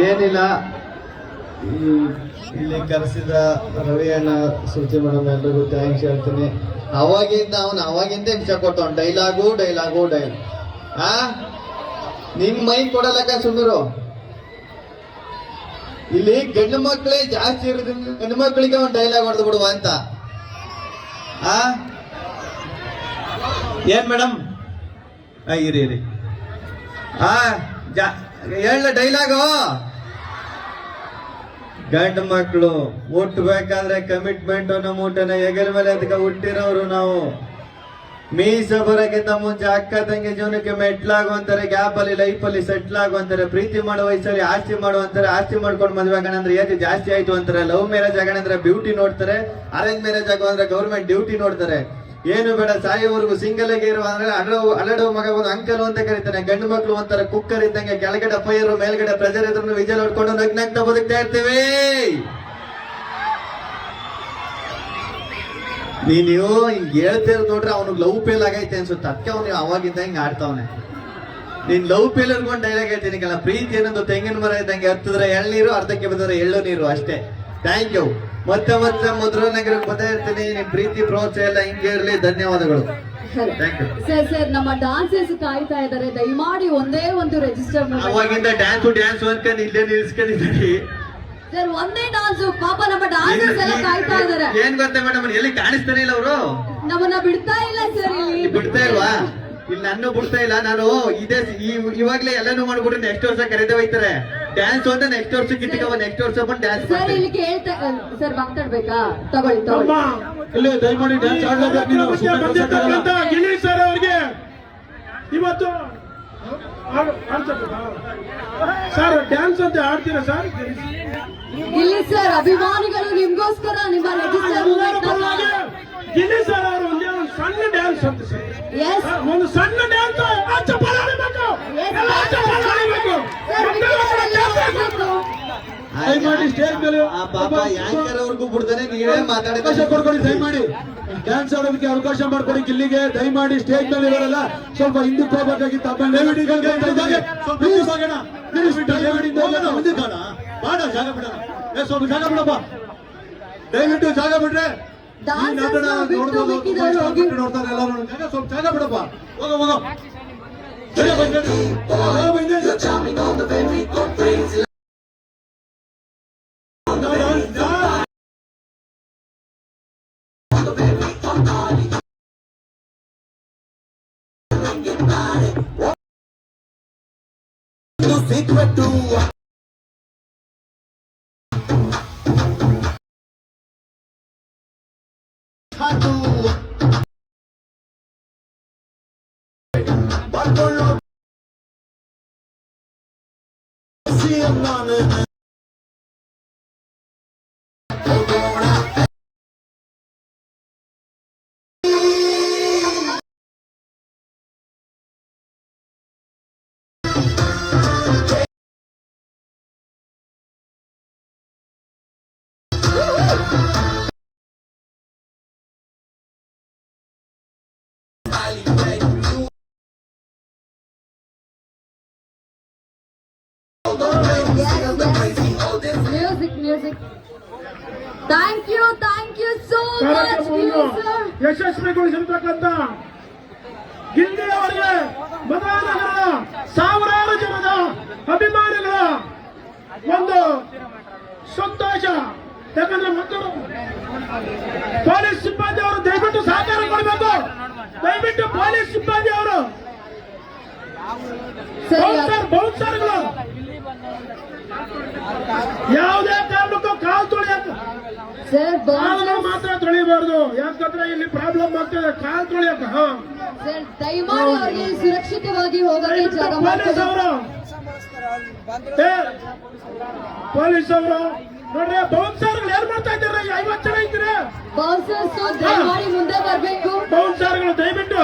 ಏನಿಲ್ಲ, ಇಲ್ಲಿ ಕರೆಸಿದ ರವಿ ಅಣ್ಣ, ಸೂಚಿ ಮೇಡಮ್ ಎಲ್ರಿಗೂ ಥ್ಯಾಂಕ್ಸ್ ಹೇಳ್ತೀನಿ. ಅವಾಗಿಂದ ಹಿಂಸೆ ಕೊಟ್ಟವ್ ಡೈಲಾಗು ನಿನ್ ಮೈ ಕೊಡಲಕ್ಕ ಸುಂದರು. ಇಲ್ಲಿ ಗಂಡು ಮಕ್ಕಳೇ ಜಾಸ್ತಿ ಇರೋದ್ರಿಂದ ಗಂಡು ಮಕ್ಕಳಿಗೆ ಒಂದು ಡೈಲಾಗ್ ಹೊಡೆದು ಬಿಡುವ ಅಂತ. ಏನ್ ಮೇಡಮ್ ಇರಿ ಹೇಳ ಡೈಲಾಗು. ಗಂಡು ಮಕ್ಕಳು ಹುಟ್ಟಬೇಕಾದ್ರೆ ಕಮಿಟ್ಮೆಂಟ್ ನಮ್ಮ ಊಟನ ಹೆಗಲ ಮೇಲೆ ಅದಕ್ಕೆ ಹುಟ್ಟಿರೋರು ನಾವು. ಮೀಸ ಬರೋಕ್ಕಿಂತ ಮುಂಚೆ ಅಕ್ಕ ತಂಗಿ ಜೀವನಕ್ಕೆ ಮೆಟ್ಲಾಗುವಂತಾರೆ, ಗ್ಯಾಪ್ ಅಲ್ಲಿ ಲೈಫ್ ಅಲ್ಲಿ ಸೆಟ್ಲ್ ಆಗುವಂತಾರೆ, ಪ್ರೀತಿ ಮಾಡೋ ವಯಸ್ಸಲ್ಲಿ ಆಸ್ತಿ ಮಾಡುವಂತಾರೆ, ಆಸ್ತಿ ಮಾಡ್ಕೊಂಡು ಮದುವೆ ಆಗೋಣ ಅಂದ್ರೆ ಏಜ್ ಜಾಸ್ತಿ ಆಯ್ತು ಅಂತಾರೆ, ಲವ್ ಮ್ಯಾರೇಜ್ ಆಗೋಣ ಅಂದ್ರೆ ಬ್ಯೂಟಿ ನೋಡ್ತಾರೆ, ಅರೇಂಜ್ ಮ್ಯಾರೇಜ್ ಆಗೋ ಅಂದ್ರೆ ಗೌರ್ಮೆಂಟ್ ಡ್ಯೂಟಿ ನೋಡ್ತಾರೆ. ಏನು ಬೇಡ ಸಾಯೋವರೆಗೂ ಸಿಂಗಲ್ ಆಗಿ ಇರುವ ಅಂದ್ರೆ ಅಲಡೋ ಮಗ ಒಂದು ಅಂಕಲ್ ಅಂತ ಕರೀತಾನೆ. ಗಂಡು ಮಕ್ಳು ಒಂಥರ ಕುಕ್ಕರ್ ಇದ್ದಂಗೆ, ಕೆಳಗಡೆ ಫೈರ್ ಮೇಲ್ಗಡೆ ಪ್ರೆಜರ್ ಇದ್ರು ವಿಜಲ್ ಹೊಡ್ಕೊಂಡು ನಗ್ನಗ್ತಾ ಬದುಕ್ತಾ ಇರ್ತೀವಿ. ನೀವು ಹಿಂಗ್ ಹೇಳ್ತಿರ್ ನೋಡ್ರೆ ಅವ್ನಿಗೆ ಲವ್ ಫೇಲ್ ಆಗೈತೆ ಅನ್ಸುತ್ತೆ, ಅದಕ್ಕೆ ಅವ್ನಿಗೆ ಅವಾಗಿಂದ ಹಿಂಗ್ ಆಡ್ತಾವನೆ. ನೀನ್ ಲವ್ ಫೇಲ್ ಇರ್ಕೊಂಡು ಡೈಲಾಗ್ ಹೇಳ್ತೀನಿ ಕಲ್ಲ. ಪ್ರೀತಿ ಏನೊಂದು ತೆಂಗಿನ ಮರ ಇದ್ದಂಗೆ, ಹತ್ತಿದ್ರೆ ಎಳ್ನೀರು, ಅರ್ಧಕ್ಕೆ ಬಂದ್ರೆ ಎಳ್ಳು ನೀರು ಅಷ್ಟೇ. Thank you. ಮತ್ತೆ ಮುದ್ರಾ ನಗರಕ್ಕೆ ಬರ್ತಾ ಇರ್ತೀನಿ. ನಿಮ್ ಪ್ರೀತಿ ಪ್ರೋತ್ಸಾಹ ಎಲ್ಲ ಹಿಂಗೆ ಇರಲಿ. ಧನ್ಯವಾದಗಳು. ಸರ್ ನಮ್ಮ ಡಾನ್ಸರ್ಸ್ ಕಾಯ್ತಾ ಇದ್ದಾರೆ, ದಯಮಾಡಿ ಒಂದೇ ಒಂದು ರಿಜಿಸ್ಟರ್. ಅವಾಗಿಂದ ಡ್ಯಾನ್ಸ್ ಅನ್ಕೊಂಡು ಇಲ್ಲೇ ನಿಲ್ಸ್ಕೊಂಡಿದ್ದೀರಿ ಸರ್, ಒಂದೇ ಡಾನ್ಸ್. ಪಾಪ ನಮ್ಮ ಡಾನ್ಸರ್ಸ್ ಎಲ್ಲ ಕಾಯ್ತಾ ಇದಾರೆ. ಏನ್ ಗೊತ್ತಾ ಮೇಡಮ್, ಎಲ್ಲಿ ಕಾಣಿಸ್ತಾನೆ ಇಲ್ಲ ಅವರು, ನಮ್ಮನ್ನ ಬಿಡ್ತಾ ಇಲ್ಲ ಸರ್. ಬಿಡ್ತಾ ಇಲ್ವಾ? ಇಲ್ಲಿ ನನ್ನ ಬಿಡ್ತಾ ಇಲ್ಲ. ನಾನು ಇವಾಗ್ಲೇ ಎಲ್ಲಾನು ಮಾಡ್ಬಿಟ್ರೆ ನೆಕ್ಸ್ಟ್ ವರ್ಷ ಕರೆದೇ ಹೋಯ್ತಾರೆ. ಡ್ಯಾನ್ಸ್ ಅಂತ ನೆಕ್ಸ್ಟ್ ವರ್ಷಕ್ಕೆ ಇಟ್ಕವ, ನೆಕ್ಸ್ಟ್ ವರ್ಷ ಬಂದು ಡ್ಯಾನ್ಸ್. ಸರ್ ಇಲ್ಲಿ ಕೇಳ್ತಾ ಸರ್, ಮಾತಾಡ್ಬೇಕಾ? ತಗೊಳ್ಳಿ ಇಲ್ಲಿ ದಯಮಾಡಿ ಡ್ಯಾನ್ಸ್ ಆಡ್ಲೇಬೇಕು. ಗಿಲ್ಲಿ ಸರ್ ಅವ್ರಿಗೆ ಇವತ್ತು ಸರ್ ಡ್ಯಾನ್ಸ್ ಅಂತ ಆಡ್ತೀರಾ ಸರ್? ಗಿಲ್ಲಿ ಸರ್ ಅಭಿಮಾನಿಗಳು ನಿಮ್ಗೋಸ್ಕರ ನಿಮ್ಮ ರಿಜಿಸ್ಟರ್ ಗಿಲ್ಲಿ ಸರ್ ಅವರು ಒಂದೇ ಒಂದು ಸಣ್ಣ ಡ್ಯಾನ್ಸ್ ಅಂತ ಸರ್, ಒಂದು ಸಣ್ಣ ಡ್ಯಾನ್ಸ್ ದಯಮಾಡಿ ಸ್ಟೇಜ್ ಮೇಲೆ ಅವ್ರಿಗೂ ಬಿಡ್ತಾನೆ. ನೀವೇ ಅವಕಾಶ ಕೊಡ್ಕೊಡಿ, ದಯಮಾಡಿ ಡ್ಯಾನ್ಸ್ ಆಡೋದಕ್ಕೆ ಅವಕಾಶ ಮಾಡ್ಕೊಡಿ. ಗಿಲ್ಲಿಗೆ ದಯಮಾಡಿ ಸ್ಟೇಜ್ ಮೇಲೆ ಇರೋಲ್ಲ, ಸ್ವಲ್ಪ ಹಿಂದಕ್ಕೆ ಹೋಗ್ಬೇಕಾಗಿತ್ತು. ಜಾಗ ಬಿಡ, ಸ್ವಲ್ಪ ಜಾಗ ಬಿಡಪ್ಪ, ದಯವಿಟ್ಟು ಜಾಗ ಬಿಡ್ರೆ ನೋಡ್ತಾರೆ ಎಲ್ಲರೂ. ಸ್ವಲ್ಪ ಜಾಗ ಬಿಡಪ್ಪ, ಹೋಗೋ Music. Thank you so much. ಯಶಸ್ವಿಗೊಳಿಸಿರ್ತಕ್ಕಂಥ Gilli ಅವರಿಗೆ ಮಧುರಾನಗರದ ಸಾವಿರಾರು ಜನದ ಅಭಿಮಾನಿಗಳ ಒಂದು ಸಂತೋಷ. ಯಾಕಂದ್ರೆ ಮತ್ತು ಪೊಲೀಸ್ ಸಿಬ್ಬಂದಿ ಅವರು ದಯವಿಟ್ಟು ಸಹಕಾರ ಕೊಡಬೇಕು. ದಯವಿಟ್ಟು ಪೊಲೀಸ್ ಸಿಬ್ಬಂದಿ ಅವರು ಬೌನ್ಸರ್ಗಳು ಯಾವುದೇ ಕಾರಣಕ್ಕೂ ಕಾಲು ತೊಳೆಯಕ್ಕೆ ಮಾತ್ರ ತೊಳಿಬಾರ್ದು. ಯಾಕಂದ್ರೆ ಇಲ್ಲಿ ಪ್ರಾಬ್ಲಮ್ ಆಗ್ತದೆ. ಕಾಲು ತೊಳೆಯಕ್ಕೆ ದಯಮಾಡಿ ಸುರಕ್ಷಿತವಾಗಿ ಹೋಗಲು ಪೊಲೀಸ್ ಅವರು ನೋಡ್ರಿ, ಬೌನ್ಸರ್ಗಳು ಏನ್ ಮಾಡ್ತಾ ಇದ್ದಾರೆ? 50 ಜನ ಇದ್ರೆ ಬೌನ್ಸರ್ಸ್ ದಯಮಾಡಿ ಮುಂದೆ ಬರ್ಬೇಕು. ಬೌನ್ಸರ್ಗಳು ದಯವಿಟ್ಟು